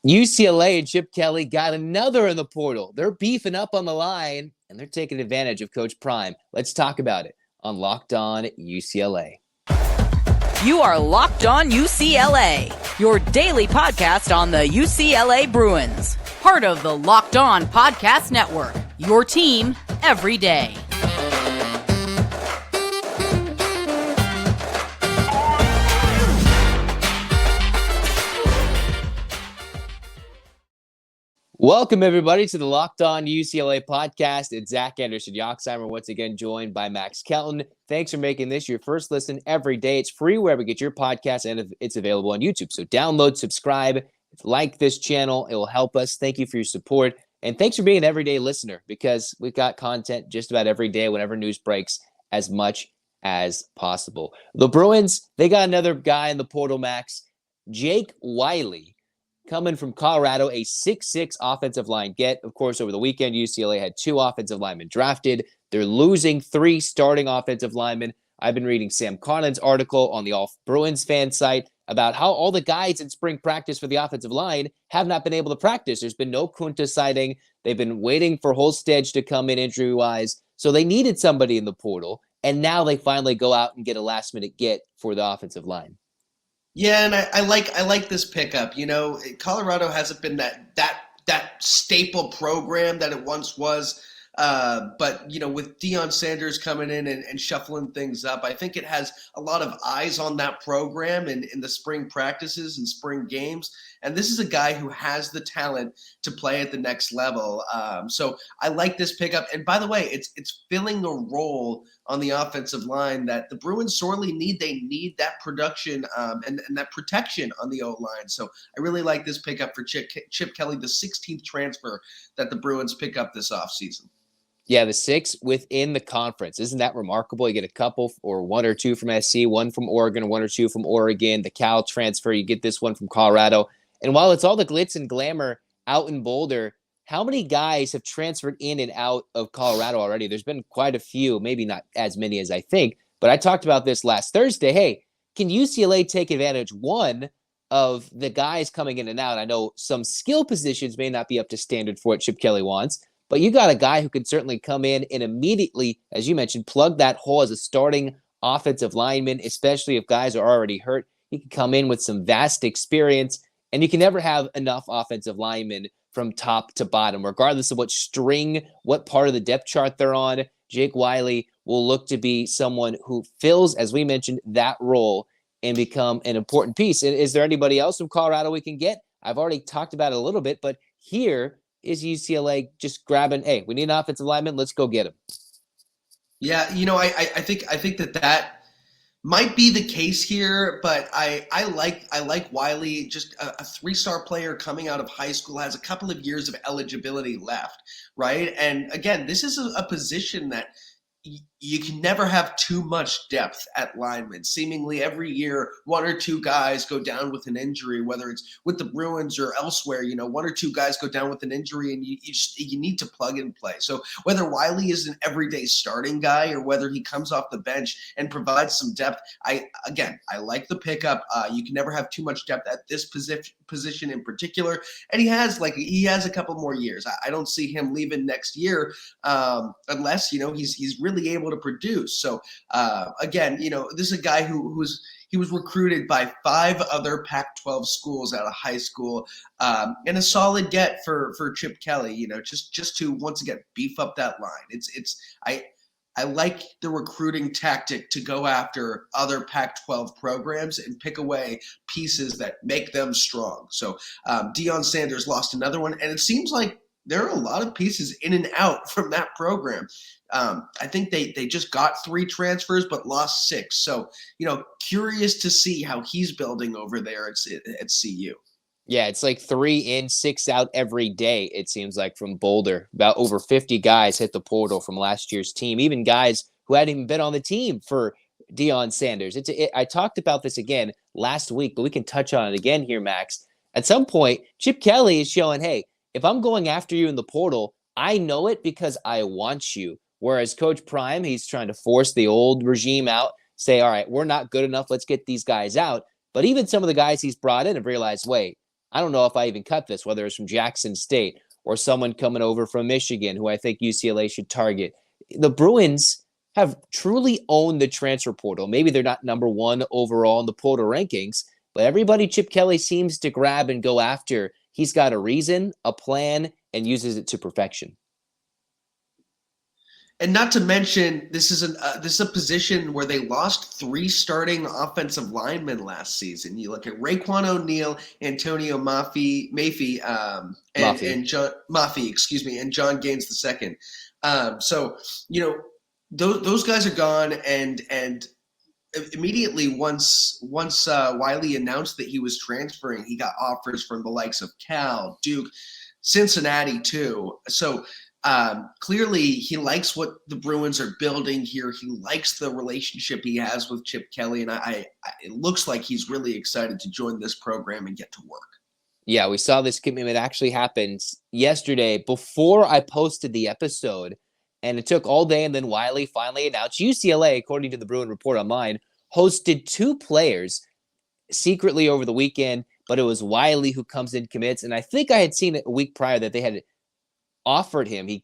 UCLA and Chip Kelly got another in the portal. They're beefing up on the line, and they're taking advantage of Coach Prime. Let's talk about it on Locked On UCLA. You are Locked On UCLA, your daily podcast on the UCLA Bruins. Part of the Locked On Podcast Network, your team every day. Welcome, everybody, to the Locked On UCLA podcast. It's Zach Anderson-Yoxsimer, once again joined by Max Kelton. Thanks for making this your first listen every day. It's free wherever you get your podcast, and it's available on YouTube. So download, subscribe, like this channel. It will help us. Thank you for your support. And thanks for being an everyday listener, because we've got content just about every day whenever news breaks, as much as possible. The Bruins, they got another guy in the portal, Max. Jake Wiley, coming from Colorado, a 6'6" offensive line get. Of course, over the weekend, UCLA had 2 offensive linemen drafted. They're losing 3 starting offensive linemen. I've been reading Sam Carlin's article on the All Bruins fan site about how all the guys in spring practice for the offensive line have not been able to practice. There's been no Kunta sighting. They've been waiting for Holstedge to come in injury-wise. So they needed somebody in the portal, and now they finally go out and get a last-minute get for the offensive line. Yeah, and I like this pickup. You know, Colorado hasn't been that staple program that it once was. But, you know, with Deion Sanders coming in and shuffling things up, I think it has a lot of eyes on that program in the spring practices and spring games. And this is a guy who has the talent to play at the next level. So I like this pickup. And by the way, it's filling a role on the offensive line that the Bruins sorely need. They need that production and that protection on the O-line. So I really like this pickup for Chip Kelly, the 16th transfer that the Bruins pick up this offseason. Yeah, the 6 within the conference. Isn't that remarkable? You get a couple or 1 or 2 from SC, 1 from Oregon, 1 or 2 from Oregon. The Cal transfer, you get this one from Colorado. And while it's all the glitz and glamour out in Boulder, how many guys have transferred in and out of Colorado already? There's been quite a few, maybe not as many as I think. But I talked about this last Thursday. Hey, can UCLA take advantage, one, of the guys coming in and out? I know some skill positions may not be up to standard for what Chip Kelly wants, but you got a guy who can certainly come in and immediately, as you mentioned, plug that hole as a starting offensive lineman, especially if guys are already hurt. He can come in with some vast experience, and you can never have enough offensive linemen from top to bottom, regardless of what string, what part of the depth chart they're on. Jake Wiley will look to be someone who fills, as we mentioned, that role and become an important piece. Is there anybody else from Colorado we can get? I've already talked about it a little bit, but here is UCLA just grabbing, hey, we need an offensive lineman, let's go get him. Yeah, you know, I think that might be the case here, but I like Wiley, just a 3-star player coming out of high school, has a couple of years of eligibility left, right? And again, this is a position that you can never have too much depth at linemen. Seemingly every year, 1 or 2 guys go down with an injury, whether it's with the Bruins or elsewhere. You know, 1 or 2 guys go down with an injury, and you need to plug and play. So whether Wiley is an everyday starting guy or whether he comes off the bench and provides some depth, I like the pickup. You can never have too much depth at this position in particular, and he has a couple more years. I don't see him leaving next year unless he's really able to produce. So again, this is a guy who was recruited by 5 other Pac-12 schools out of high school, and a solid get for Chip Kelly. Just to once again beef up that line. I like the recruiting tactic to go after other Pac-12 programs and pick away pieces that make them strong. So Deion Sanders lost another one, and it seems like there are a lot of pieces in and out from that program. I think they just got 3 transfers but lost 6. So, curious to see how he's building over there at CU. Yeah, it's like 3 in, 6 out every day, it seems like, from Boulder. About over 50 guys hit the portal from last year's team, even guys who hadn't even been on the team for Deion Sanders. I talked about this again last week, but we can touch on it again here, Max. At some point, Chip Kelly is showing, hey, if I'm going after you in the portal, I know it because I want you. Whereas Coach Prime, he's trying to force the old regime out, say, all right, we're not good enough, let's get these guys out. But even some of the guys he's brought in have realized, wait, I don't know if I even cut this, whether it's from Jackson State or someone coming over from Michigan who I think UCLA should target. The Bruins have truly owned the transfer portal. Maybe they're not number one overall in the portal rankings, but everybody Chip Kelly seems to grab and go after. He's got a reason, a plan, and uses it to perfection. And not to mention, this is a position where they lost 3 starting offensive linemen last season. You look at Raekwon O'Neal, Antonio Mafi, and John Mafi, and John Gaines II. So those guys are gone, and immediately once Wiley announced that he was transferring, he got offers from the likes of Cal, Duke, Cincinnati too. So clearly he likes what the Bruins are building here. He likes the relationship he has with Chip Kelly, and it looks like he's really excited to join this program and get to work. Yeah, we saw this commitment actually happen yesterday before I posted the episode, and it took all day, and then Wiley finally announced UCLA, according to the Bruin Report Online, hosted 2 players secretly over the weekend, but it was Wiley who comes in, commits, and I think I had seen it a week prior that they had offered him. He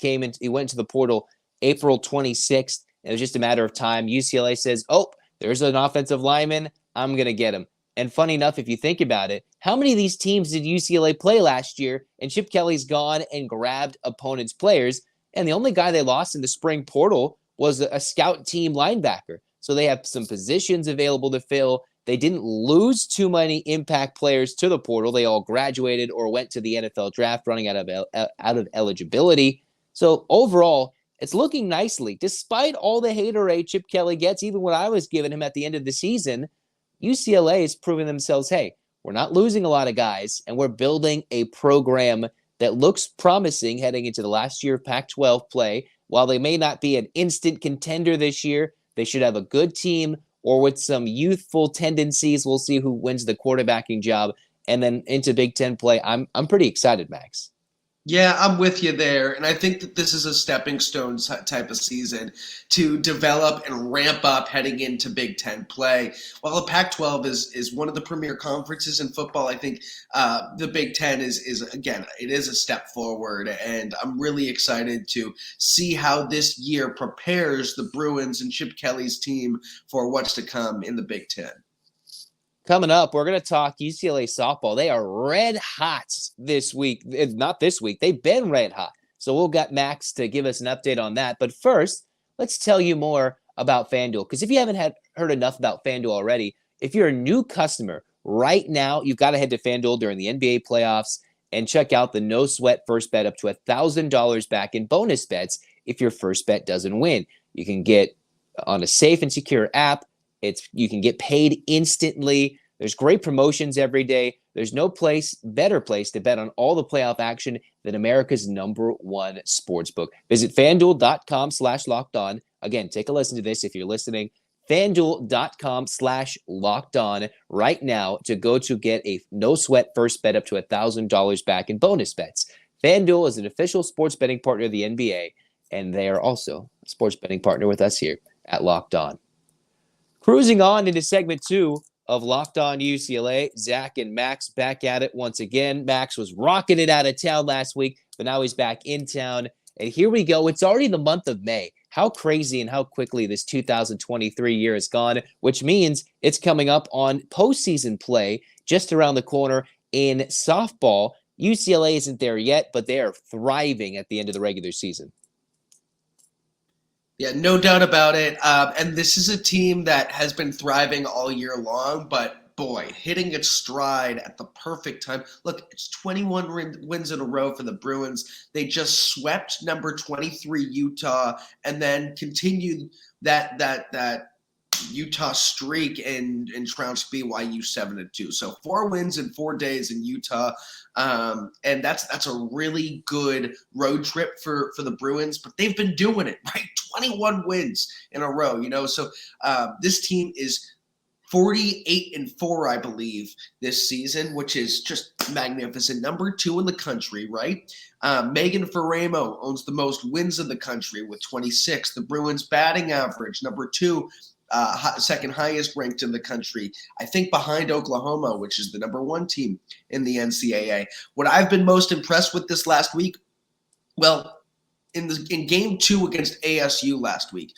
went to the portal April 26th. It was just a matter of time. UCLA says, oh, there's an offensive lineman. I'm going to get him. And funny enough, if you think about it, how many of these teams did UCLA play last year? And Chip Kelly's gone and grabbed opponents' players. And the only guy they lost in the spring portal was a scout team linebacker. So they have some positions available to fill. They didn't lose too many impact players to the portal. They all graduated or went to the NFL draft running out of eligibility. So overall, it's looking nicely. Despite all the haterade Chip Kelly gets, even what I was giving him at the end of the season, UCLA is proving themselves, hey, we're not losing a lot of guys, and we're building a program that looks promising heading into the last year of Pac-12 play. While they may not be an instant contender this year, they should have a good team, or with some youthful tendencies. We'll see who wins the quarterbacking job. And then into Big Ten play, I'm pretty excited, Max. Yeah, I'm with you there. And I think that this is a stepping stone type of season to develop and ramp up heading into Big Ten play. While the Pac-12 is one of the premier conferences in football, I think the Big Ten is again, it is a step forward. And I'm really excited to see how this year prepares the Bruins and Chip Kelly's team for what's to come in the Big Ten. Coming up, we're going to talk UCLA softball. They are red hot this week. Not this week. They've been red hot. So we'll get Max to give us an update on that. But first, let's tell you more about FanDuel. Because if you haven't heard enough about FanDuel already, if you're a new customer right now, you've got to head to FanDuel during the NBA playoffs and check out the no sweat first bet up to $1,000 back in bonus bets if your first bet doesn't win. You can get on a safe and secure app. You can get paid instantly. There's great promotions every day. There's no better place to bet on all the playoff action than America's #1 sportsbook. Visit FanDuel.com/lockedon. Again, take a listen to this if you're listening. FanDuel.com/lockedon right now to get a no sweat first bet up to $1,000 back in bonus bets. FanDuel is an official sports betting partner of the NBA, and they are also a sports betting partner with us here at Locked On. Cruising on into segment 2 of Locked On UCLA, Zach and Max back at it once again. Max was rocking it out of town last week, but now he's back in town. And here we go. It's already the month of May. How crazy and how quickly this 2023 year has gone, which means it's coming up on postseason play just around the corner in softball. UCLA isn't there yet, but they are thriving at the end of the regular season. Yeah, no doubt about it. And this is a team that has been thriving all year long, but boy, hitting its stride at the perfect time. Look, it's 21 wins in a row for the Bruins. They just swept number 23 Utah and then continued that Utah streak and trounced BYU 7-2. So 4 wins in 4 days in Utah. And that's a really good road trip for the Bruins, but they've been doing it, right? 21 wins in a row, So this team is 48-4, I believe, this season, which is just magnificent. Number 2 in the country, right? Megan Faramo owns the most wins in the country with 26. The Bruins batting average, number 2 second highest ranked in the country, I think behind Oklahoma, which is the number 1 team in the NCAA. What I've been most impressed with this last week, well, in game 2 against ASU last week,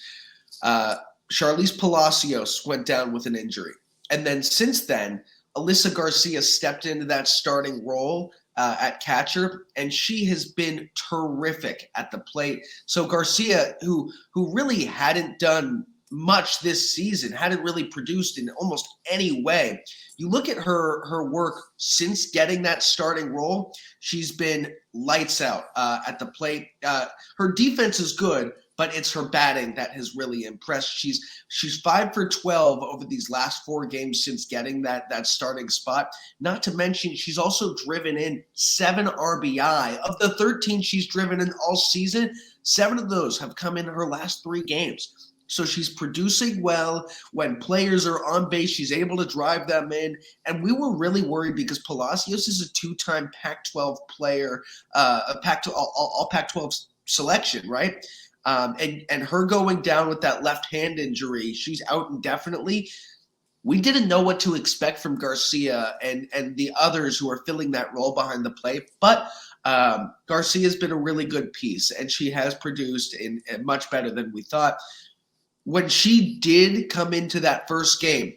Charlize Palacios went down with an injury. And then since then, Alyssa Garcia stepped into that starting role at catcher, and she has been terrific at the plate. So Garcia, who really hadn't done much this season, hadn't really produced in almost any way. You look at her work since getting that starting role, she's been lights out at the plate. Her defense is good, but it's her batting that has really impressed. She's 5 for 12 over these last 4 games since getting that starting spot. Not to mention, she's also driven in 7 RBI. Of the 13 she's driven in all season, 7 of those have come in her last 3 games. So she's producing well. When players are on base, she's able to drive them in. And we were really worried because Palacios is a 2-time Pac-12 player, all Pac-12 selection, right? And her going down with that left hand injury, she's out indefinitely. We didn't know what to expect from Garcia and the others who are filling that role behind the plate. But Garcia's been a really good piece, and she has produced in much better than we thought. When she did come into that first game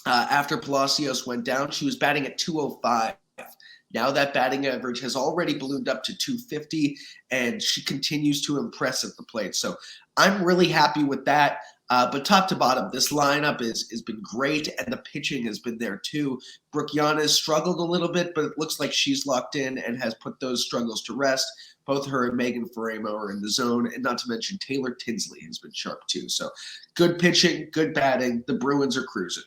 after Palacios went down, she was batting at 205. Now that batting average has already ballooned up to 250, and she continues to impress at the plate. So I'm really happy with that. But top to bottom, this lineup has been great, and the pitching has been there too. Brooke Giannis struggled a little bit, but it looks like she's locked in and has put those struggles to rest. Both her and Megan Faremo are in the zone, and not to mention Taylor Tinsley has been sharp too. So good pitching, good batting. The Bruins are cruising.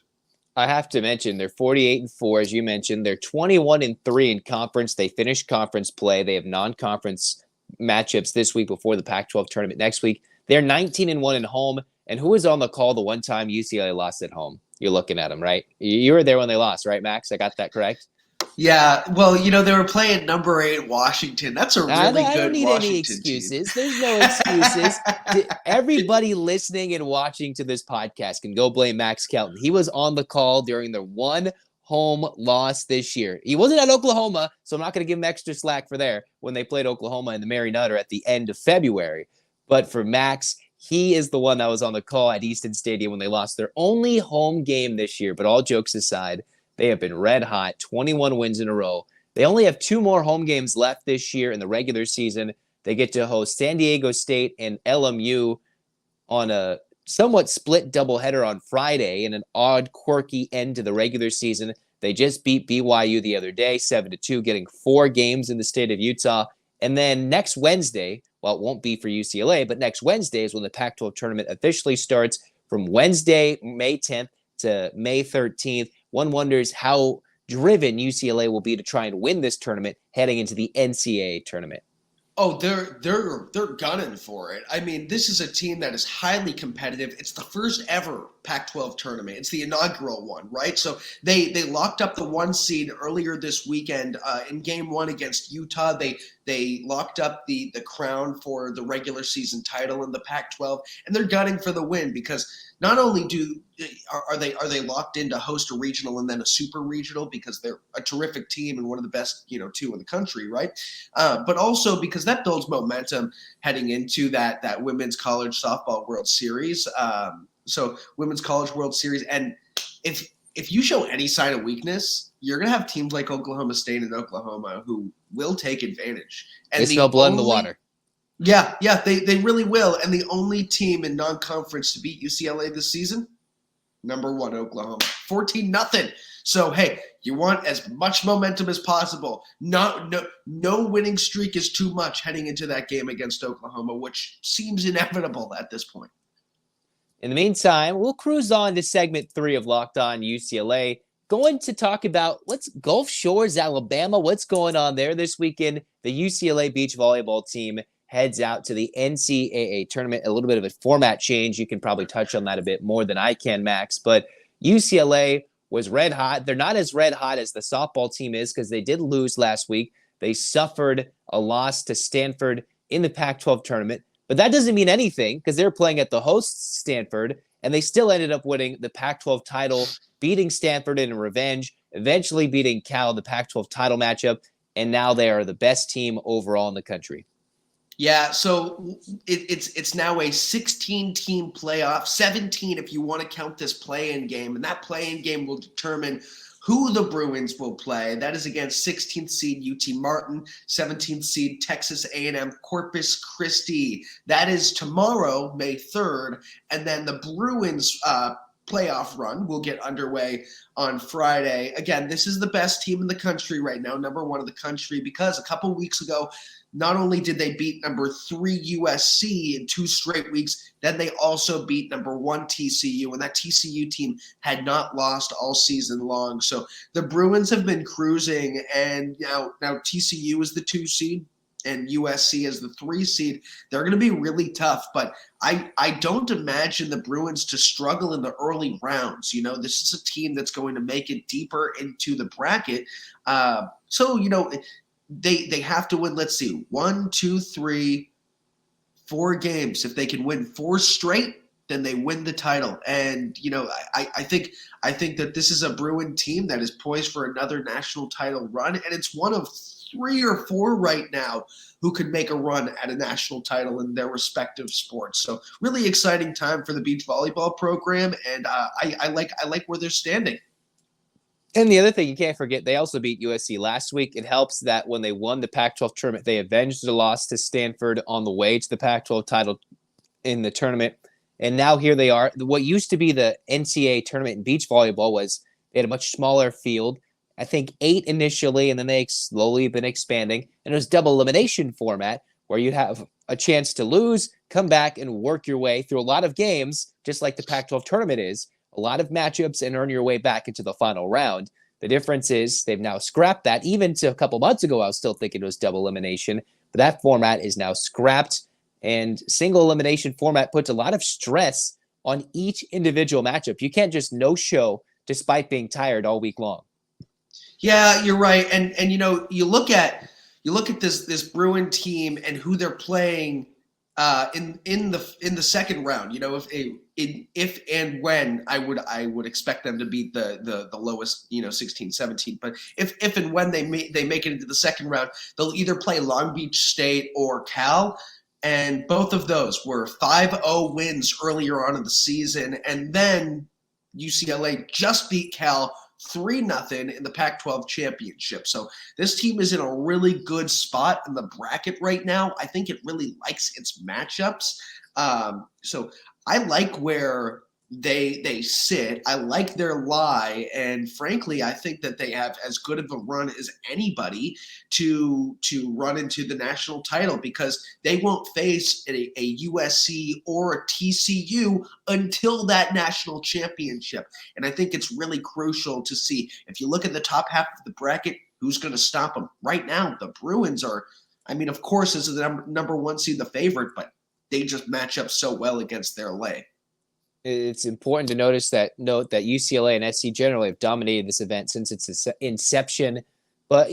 I have to mention they're 48-4, as you mentioned. They're 21-3 in conference. They finished conference play. They have non-conference matchups this week before the Pac-12 tournament next week. They're 19-1 at home. And who was on the call the one time UCLA lost at home? You're looking at them, right? You were there when they lost, right, Max? I got that correct? Yeah, well, they were playing number 8 Washington. That's a really good Washington team. I don't need any excuses. There's no excuses. Everybody listening and watching to this podcast can go blame Max Kelton. He was on the call during the one home loss this year. He wasn't at Oklahoma, so I'm not going to give him extra slack for there when they played Oklahoma in the Mary Nutter at the end of February. But for Max, he is the one that was on the call at Easton Stadium when they lost their only home game this year. But all jokes aside, they have been red hot, 21 wins in a row. They only have 2 more home games left this year in the regular season. They get to host San Diego State and LMU on a somewhat split doubleheader on Friday in an odd, quirky end to the regular season. They just beat BYU the other day, 7-2, getting 4 games in the state of Utah. And then next Wednesday, well, it won't be for UCLA, but next Wednesday is when the Pac-12 tournament officially starts from Wednesday, May 10th to May 13th. One wonders how driven UCLA will be to try and win this tournament heading into the NCAA tournament. Oh, they're gunning for it. I mean, this is a team that is highly competitive. It's the first ever Pac-12 tournament. It's the inaugural one, right? So they locked up the 1 seed earlier this weekend in Game 1 against Utah. They locked up the crown for the regular season title in the Pac-12, and they're gunning for the win because not only are they locked in to host a regional and then a super regional because they're a terrific team and one of the best 2 in the country, right? But also because that builds momentum heading into that Women's College Softball World Series. So Women's College World Series, and if you show any sign of weakness, you're going to have teams like Oklahoma State and Oklahoma who will take advantage. And they smell blood in the water. Yeah, they really will. And the only team in non-conference to beat UCLA this season, number 1, Oklahoma, 14-0. So, hey, you want as much momentum as possible. No winning streak is too much heading into that game against Oklahoma, which seems inevitable at this point. In the meantime, we'll cruise on to segment 3 of Locked On UCLA. Going to talk about what's Gulf Shores, Alabama. What's going on there this weekend? The UCLA beach volleyball team heads out to the NCAA tournament. A little bit of a format change. You can probably touch on that a bit more than I can, Max. But UCLA was red hot. They're not as red hot as the softball team is because they did lose last week. They suffered a loss to Stanford in the Pac-12 tournament. But that doesn't mean anything because they're playing at the host Stanford, and they still ended up winning the Pac-12 title, beating Stanford in a revenge, eventually beating Cal in the Pac-12 title matchup, and now they are the best team overall in the country. Yeah, so it's now a 16-team playoff, 17 if you want to count this play-in game, and that play-in game will determine who the Bruins will play. That is against 16th seed UT Martin, 17th seed Texas A&M Corpus Christi. That is tomorrow, May 3rd, and then the Bruins playoff run will get underway on Friday. Again, this is the best team in the country right now, number one in the country, because a couple weeks ago, not only did they beat number 3 USC in 2 straight weeks, then they also beat number 1 TCU, and that TCU team had not lost all season long. So the Bruins have been cruising, and now TCU is the 2 seed and USC is the 3 seed. They're going to be really tough, but I don't imagine the Bruins to struggle in the early rounds. This is a team that's going to make it deeper into the bracket. They have to win, let's see, 1, 2, 3, 4 games. If they can win 4 straight, then they win the title. And, I think that this is a Bruin team that is poised for another national title run. And it's one of 3 or 4 right now who could make a run at a national title in their respective sports. So really exciting time for the beach volleyball program. And I like where they're standing. And the other thing you can't forget, they also beat USC last week. It helps that when they won the Pac-12 tournament, they avenged the loss to Stanford on the way to the Pac-12 title in the tournament. And now here they are. What used to be the NCAA tournament in beach volleyball was they had a much smaller field. I think 8 initially, and then they slowly been expanding. And it was double elimination format where you'd have a chance to lose, come back, and work your way through a lot of games, just like the Pac-12 tournament is. A lot of matchups and earn your way back into the final round. The difference is they've now scrapped that. Even to a couple months ago, I was still thinking it was double elimination, but that format is now scrapped, and single elimination format puts a lot of stress on each individual matchup. You can't just no-show despite being tired all week long. Yeah, you're right. And you look at this Bruin team and who they're playing in the second round. If and when I would expect them to beat the lowest 16, 17, but if and when they make it into the second round, they'll either play Long Beach State or Cal, and both of those were 5-0 wins earlier on in the season, and then UCLA just beat Cal 3-0 in the Pac-12 championship. So this team is in a really good spot in the bracket right now. I think it really likes its matchups. So I like where they sit. I like their lie, and frankly, I think that they have as good of a run as anybody to run into the national title, because they won't face a USC or a TCU until that national championship. And I think it's really crucial to see, if you look at the top half of the bracket, who's going to stop them. Right now, the Bruins are, of course, as the number 1 seed, the favorite, but they just match up so well against their lay. It's important to note that UCLA and SC generally have dominated this event since its inception. But,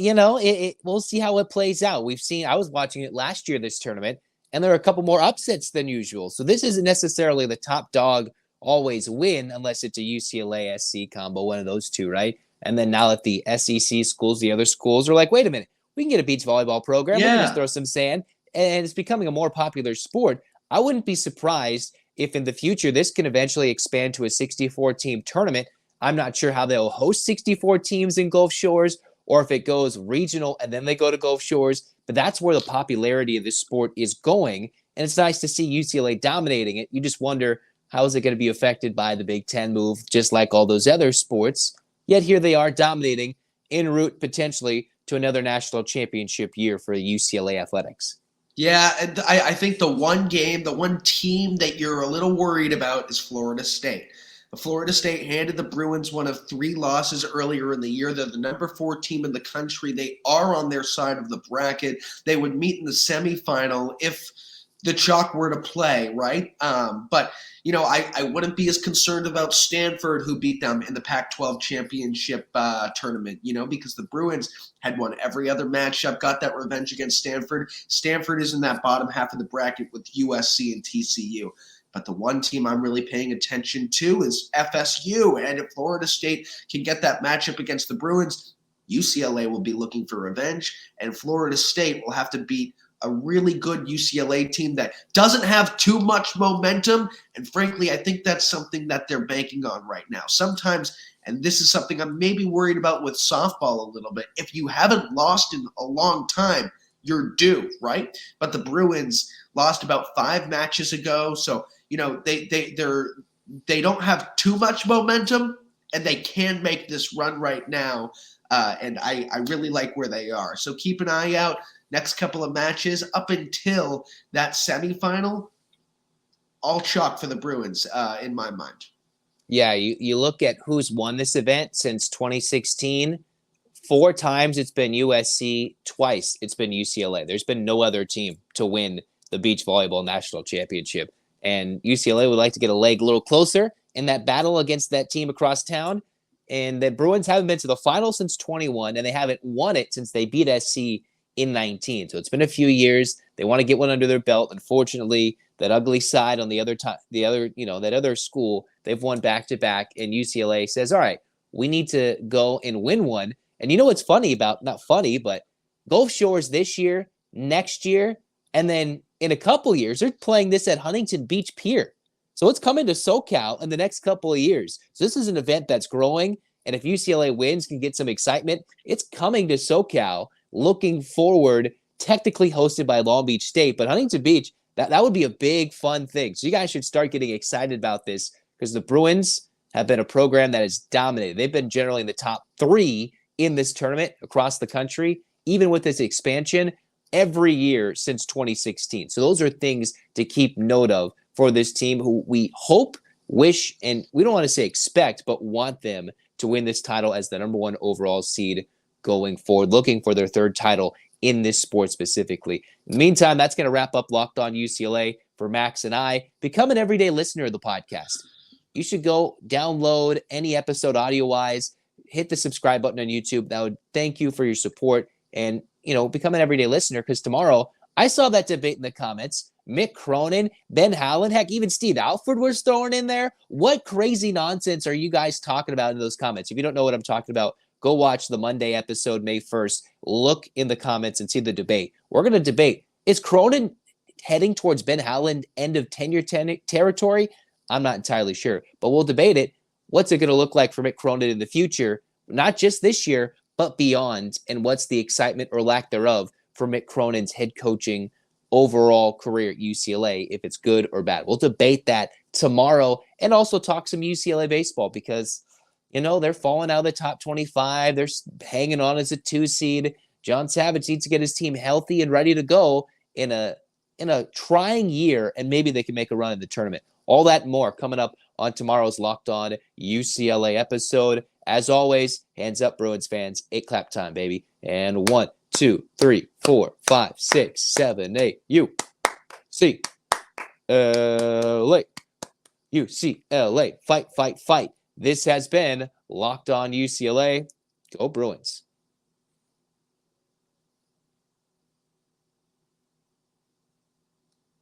we'll see how it plays out. I was watching it last year, this tournament, and there are a couple more upsets than usual. So this isn't necessarily the top dog always win unless it's a UCLA SC combo, one of those two, right? And then now that the SEC schools, the other schools are like, wait a minute, we can get a beach volleyball program. Yeah. We can just throw some sand. And it's becoming a more popular sport. I wouldn't be surprised if in the future this can eventually expand to a 64-team tournament. I'm not sure how they'll host 64 teams in Gulf Shores, or if it goes regional and then they go to Gulf Shores. But that's where the popularity of this sport is going. And it's nice to see UCLA dominating it. You just wonder, how is it going to be affected by the Big Ten move, just like all those other sports? Yet here they are dominating, en route potentially to another national championship year for UCLA athletics. Yeah, and I think the one team that you're a little worried about is Florida State. Florida State handed the Bruins one of 3 losses earlier in the year. They're the number 4 team in the country. They are on their side of the bracket. They would meet in the semifinal if the chalk were to play, right? But I wouldn't be as concerned about Stanford, who beat them in the Pac-12 championship tournament, because the Bruins had won every other matchup, got that revenge against Stanford. Stanford is in that bottom half of the bracket with USC and TCU. But the one team I'm really paying attention to is FSU. And if Florida State can get that matchup against the Bruins, UCLA will be looking for revenge, and Florida State will have to beat a really good UCLA team that doesn't have too much momentum. And frankly, I think that's something that they're banking on right now. Sometimes, and this is something I'm maybe worried about with softball a little bit, if you haven't lost in a long time, you're due, right? But the Bruins lost about 5 matches ago. So, they don't have too much momentum, and they can make this run right now. And I really like where they are. So keep an eye out. Next couple of matches up until that semifinal, all chalk for the Bruins in my mind. Yeah, you look at who's won this event since 2016. 4 times it's been USC, twice it's been UCLA. There's been no other team to win the beach volleyball national championship. And UCLA would like to get a leg a little closer in that battle against that team across town. And the Bruins haven't been to the final since 21, and they haven't won it since they beat SC in 19. So it's been a few years. They want to get one under their belt. Unfortunately, that ugly side on that other school, they've won back-to-back, and UCLA says, all right, we need to go and win one. And you know what's funny about, not funny, but Gulf Shores this year, next year, and then in a couple years, they're playing this at Huntington Beach Pier. So it's coming to SoCal in the next couple of years. So this is an event that's growing. And if UCLA wins, can get some excitement, it's coming to SoCal. Looking forward, technically hosted by Long Beach State, but Huntington Beach, that would be a big, fun thing. So you guys should start getting excited about this, because the Bruins have been a program that has dominated. They've been generally in the top 3 in this tournament across the country, even with this expansion, every year since 2016. So those are things to keep note of for this team, who we hope, wish, and we don't want to say expect, but want them to win this title as the number 1 overall seed going forward, looking for their 3rd title in this sport specifically. In the meantime, that's going to wrap up Locked On UCLA for Max and I. Become an everyday listener of the podcast. You should go download any episode audio-wise, hit the subscribe button on YouTube. That would thank you for your support, and, become an everyday listener, because tomorrow I saw that debate in the comments. Mick Cronin, Ben Howland, heck, even Steve Alford was thrown in there. What crazy nonsense are you guys talking about in those comments? If you don't know what I'm talking about, go watch the Monday episode, May 1st. Look in the comments and see the debate. We're going to debate, is Cronin heading towards Ben Howland end of tenure territory? I'm not entirely sure, but we'll debate it. What's it going to look like for Mick Cronin in the future, not just this year, but beyond? And what's the excitement or lack thereof for Mick Cronin's head coaching overall career at UCLA, if it's good or bad? We'll debate that tomorrow, and also talk some UCLA baseball, because, they're falling out of the top 25. They're hanging on as a 2 seed. John Savage needs to get his team healthy and ready to go in a trying year, and maybe they can make a run in the tournament. All that and more coming up on tomorrow's Locked On UCLA episode. As always, hands up, Bruins fans. 8 clap time, baby. And 1, 2, 3, 4, 5, 6, 7, 8. UCLA. UCLA. Fight, fight, fight. This has been Locked On UCLA. Go Bruins.